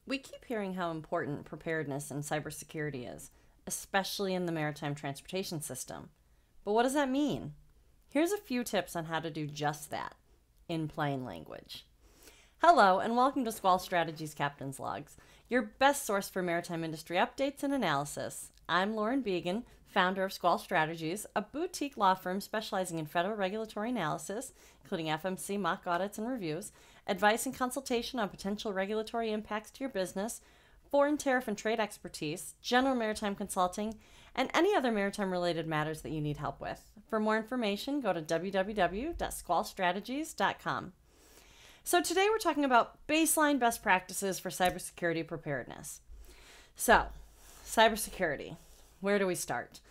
We keep hearing how important preparedness and cybersecurity is, especially in the maritime transportation system. But what does that mean? Here's a few tips on how to do just that in plain language. Hello, and welcome to Squall Strategies Captain's Logs, your best source for maritime industry updates and analysis. I'm Lauren Began, founder of Squall Strategies, a boutique law firm specializing in federal regulatory analysis, including FMC mock audits and reviews, advice and consultation on potential regulatory impacts to your business, foreign tariff and trade expertise, general maritime consulting, and any other maritime-related matters that you need help with. For more information, go to www.squallstrategies.com. So today we're talking about baseline best practices for cybersecurity preparedness. So, cybersecurity. Where do we start?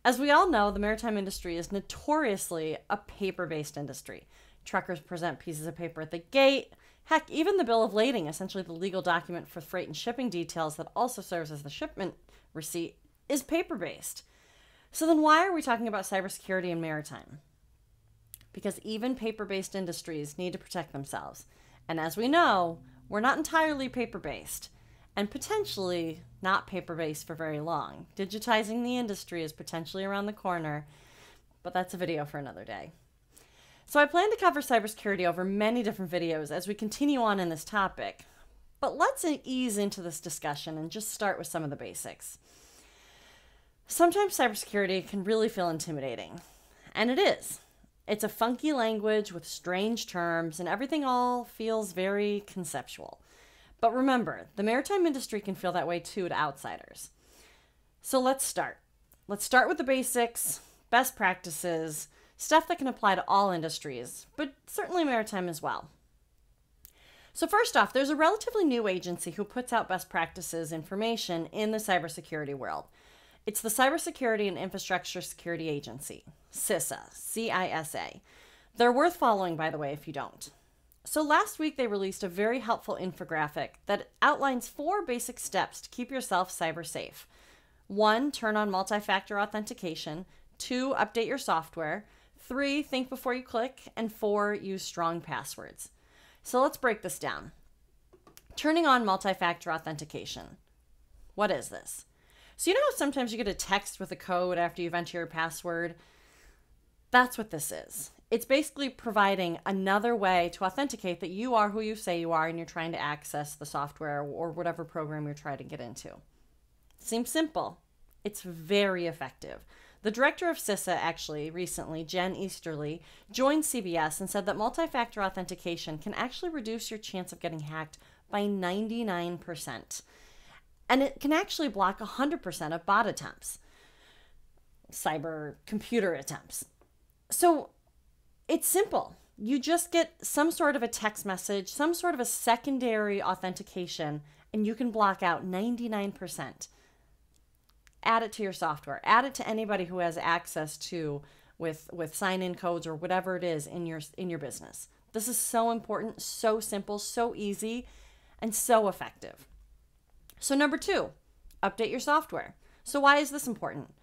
As we all know, the maritime industry is notoriously a paper-based industry. Truckers present pieces of paper at the gate. Heck, even the bill of lading, essentially the legal document for freight and shipping details that also serves as the shipment receipt, is paper-based. So then why are we talking about cybersecurity in maritime? Because even paper-based industries need to protect themselves. And as we know, we're not entirely paper-based, and potentially not paper-based for very long. Digitizing the industry is potentially around the corner, but that's a video for another day. So I plan to cover cybersecurity over many different videos as we continue on in this topic, but let's ease into this discussion and just start with some of the basics. Sometimes cybersecurity can really feel intimidating, and it is. It's a funky language with strange terms, and everything all feels very conceptual. But remember, the maritime industry can feel that way too to outsiders. So let's start. Let's start with the basics, best practices, stuff that can apply to all industries, but certainly maritime as well. So first off, there's a relatively new agency who puts out best practices information in the cybersecurity world. It's the Cybersecurity and Infrastructure Security Agency, CISA, C-I-S-A. They're worth following, by the way, if you don't. So last week, they released a very helpful infographic that outlines 4 basic steps to keep yourself cyber safe. 1, turn on multi-factor authentication. 2, update your software. 3, think before you click. And 4, use strong passwords. So let's break this down. Turning on multi-factor authentication. What is this? So you know how sometimes you get a text with a code after you've entered your password? That's what this is. It's basically providing another way to authenticate that you are who you say you are and you're trying to access the software or whatever program you're trying to get into. Seems simple. It's very effective. The director of CISA actually recently, Jen Easterly, joined CBS and said that multi-factor authentication can actually reduce your chance of getting hacked by 99%. And it can actually block 100% of bot attempts, cyber computer attempts. So it's simple. You just get some sort of a text message, some sort of a secondary authentication, and you can block out 99%. Add it to your software. Add it to anybody who has access to with sign-in codes or whatever it is in your business. This is so important, so simple, so easy, and so effective. So number 2, update your software. So why is this important?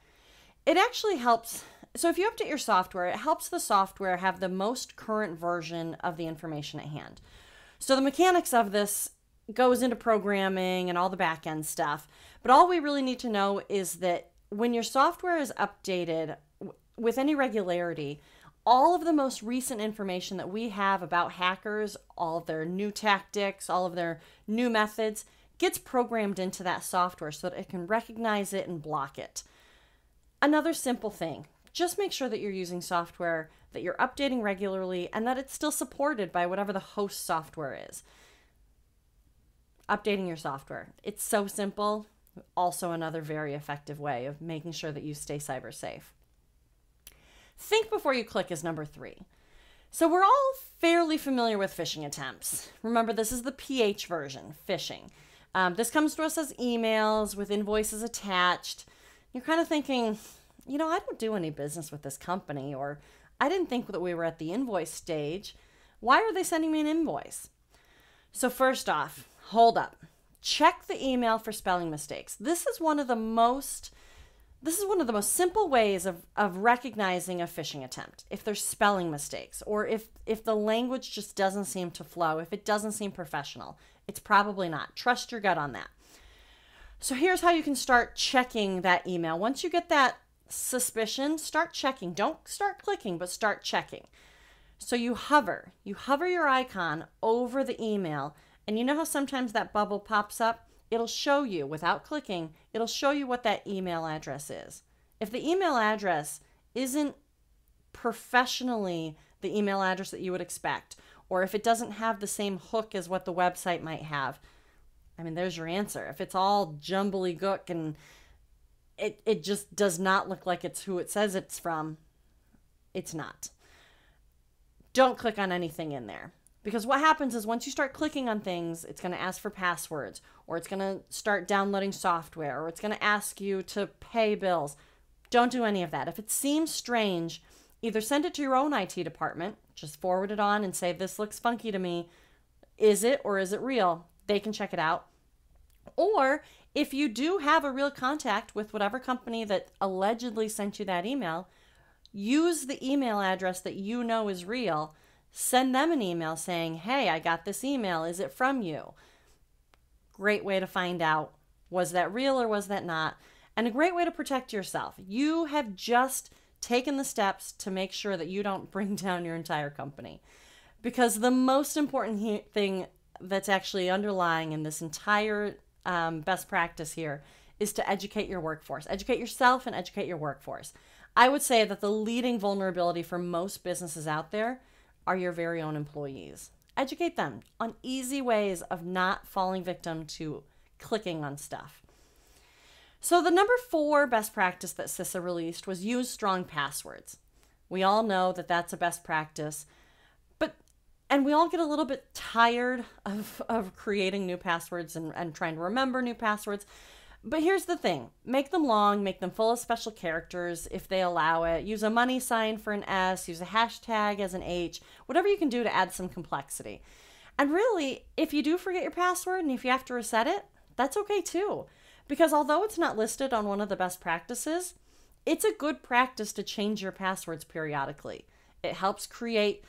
It actually helps. So if you update your software, it helps the software have the most current version of the information at hand. So the mechanics of this goes into programming and all the back-end stuff. But all we really need to know is that when your software is updated with any regularity, all of the most recent information that we have about hackers, all of their new tactics, all of their new methods, gets programmed into that software so that it can recognize it and block it. Another simple thing, just make sure that you're using software that you're updating regularly and that it's still supported by whatever the host software is. Updating your software. It's so simple. Also another very effective way of making sure that you stay cyber safe. Think before you click is number 3. So we're all fairly familiar with phishing attempts. Remember, this is the PH version, phishing. This comes to us as emails with invoices attached. You're kind of thinking, you know, I don't do any business with this company, or I didn't think that we were at the invoice stage. Why are they sending me an invoice? So first off, hold up. Check the email for spelling mistakes. This is one of the most This is one of the most simple ways of recognizing a phishing attempt. If there's spelling mistakes, or if the language just doesn't seem to flow, if it doesn't seem professional, it's probably not. Trust your gut on that. So here's how you can start checking that email. Once you get that suspicion, start checking. Don't start clicking, but start checking. So you hover your icon over the email, and you know how sometimes that bubble pops up? It'll show you, without clicking, it'll show you what that email address is. If the email address isn't professionally the email address that you would expect, or if it doesn't have the same hook as what the website might have, I mean, there's your answer. If it's all jumbly gook and it just does not look like it's who it says it's from, it's not. Don't click on anything in there. Because what happens is once you start clicking on things, it's going to ask for passwords, or it's going to start downloading software, or it's going to ask you to pay bills. Don't do any of that. If it seems strange, either send it to your own IT department, just forward it on and say, this looks funky to me. Is it or is it real? They can check it out. Or if you do have a real contact with whatever company that allegedly sent you that email, use the email address that you know is real. Send them an email saying, hey, I got this email. Is it from you? Great way to find out, was that real or was that not? And a great way to protect yourself. You have just taken the steps to make sure that you don't bring down your entire company. Because the most important thing that's actually underlying in this entire best practice here is to educate your workforce. Educate yourself and educate your workforce. I would say that the leading vulnerability for most businesses out there are your very own employees. Educate them on easy ways of not falling victim to clicking on stuff. So the number 4 best practice that CISA released was use strong passwords. We all know that that's a best practice, and we all get a little bit tired of creating new passwords and trying to remember new passwords. But here's the thing. Make them long, make them full of special characters if they allow it. Use a money sign for an S, use a hashtag as an H, whatever you can do to add some complexity. And really, if you do forget your password and if you have to reset it, that's okay too. Because although it's not listed on one of the best practices, it's a good practice to change your passwords periodically. It helps create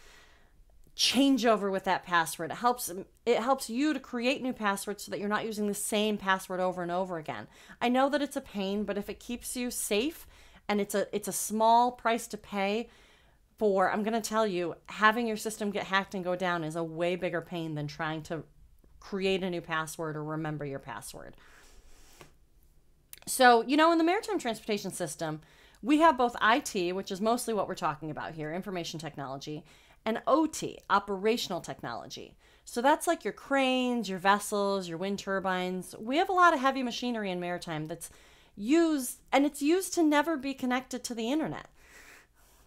changeover with that password. It helps you to create new passwords so that you're not using the same password over and over again. I know that it's a pain, but if it keeps you safe and it's a small price to pay for, I'm going to tell you, having your system get hacked and go down is a way bigger pain than trying to create a new password or remember your password. So, in the Maritime Transportation System, we have both IT, which is mostly what we're talking about here, information technology, and OT, operational technology. So that's like your cranes, your vessels, your wind turbines. We have a lot of heavy machinery in maritime that's used, and it's used to never be connected to the internet.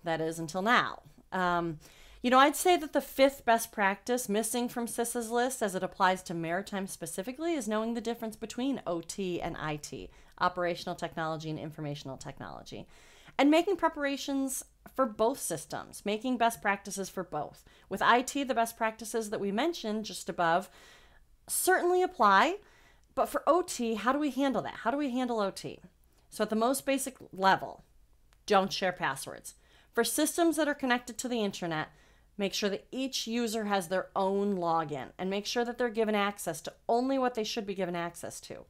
That is until now. I'd say that the 5th best practice missing from CISA's list as it applies to maritime specifically is knowing the difference between OT and IT, operational technology and informational technology, and making preparations for both systems, making best practices for both. With IT, the best practices that we mentioned just above certainly apply, but for OT, how do we handle that? How do we handle OT? So at the most basic level, don't share passwords. For systems that are connected to the internet, make sure that each user has their own login and make sure that they're given access to only what they should be given access to.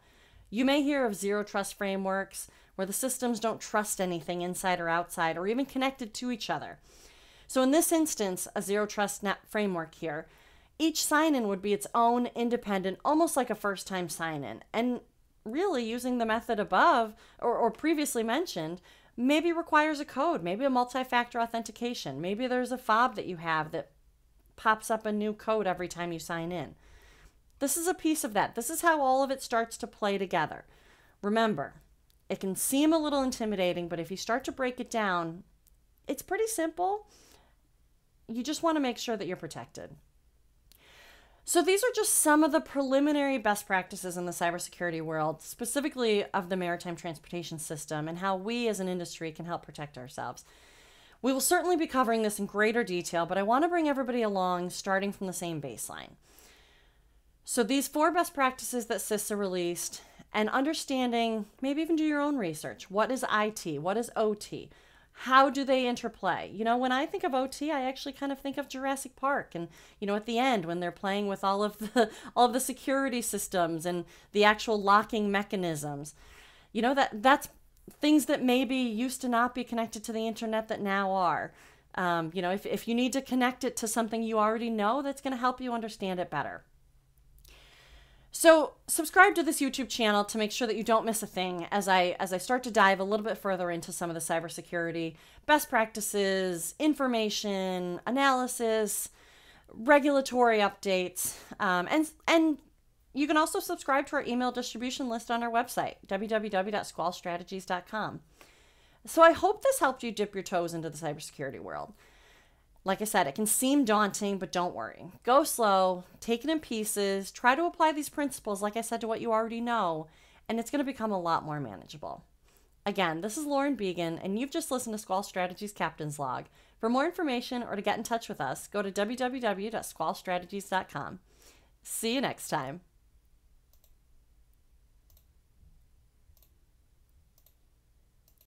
You may hear of zero trust frameworks where the systems don't trust anything inside or outside or even connected to each other. So in this instance, a zero trust net framework here, each sign-in would be its own independent, almost like a first-time sign-in. And really using the method above or previously mentioned maybe requires a code, maybe a multi-factor authentication. Maybe there's a fob that you have that pops up a new code every time you sign in. This is a piece of that. This is how all of it starts to play together. Remember, it can seem a little intimidating, but if you start to break it down, it's pretty simple. You just want to make sure that you're protected. So these are just some of the preliminary best practices in the cybersecurity world, specifically of the Maritime Transportation System and how we as an industry can help protect ourselves. We will certainly be covering this in greater detail, but I want to bring everybody along starting from the same baseline. So these 4 best practices that CISA released and understanding, maybe even do your own research. What is IT? What is OT? How do they interplay? You know, when I think of OT, I actually kind of think of Jurassic Park, and you know, at the end when they're playing with all of the security systems and the actual locking mechanisms. You know, that's things that maybe used to not be connected to the internet that now are. You know, if you need to connect it to something you already know, that's going to help you understand it better. So subscribe to this YouTube channel to make sure that you don't miss a thing as I start to dive a little bit further into some of the cybersecurity best practices, information, analysis, regulatory updates, and you can also subscribe to our email distribution list on our website, www.squallstrategies.com. So I hope this helped you dip your toes into the cybersecurity world. Like I said, it can seem daunting, but don't worry. Go slow, take it in pieces, try to apply these principles, like I said, to what you already know, and it's going to become a lot more manageable. Again, this is Lauren Began, and you've just listened to Squall Strategies Captain's Log. For more information or to get in touch with us, go to www.squallstrategies.com. See you next time.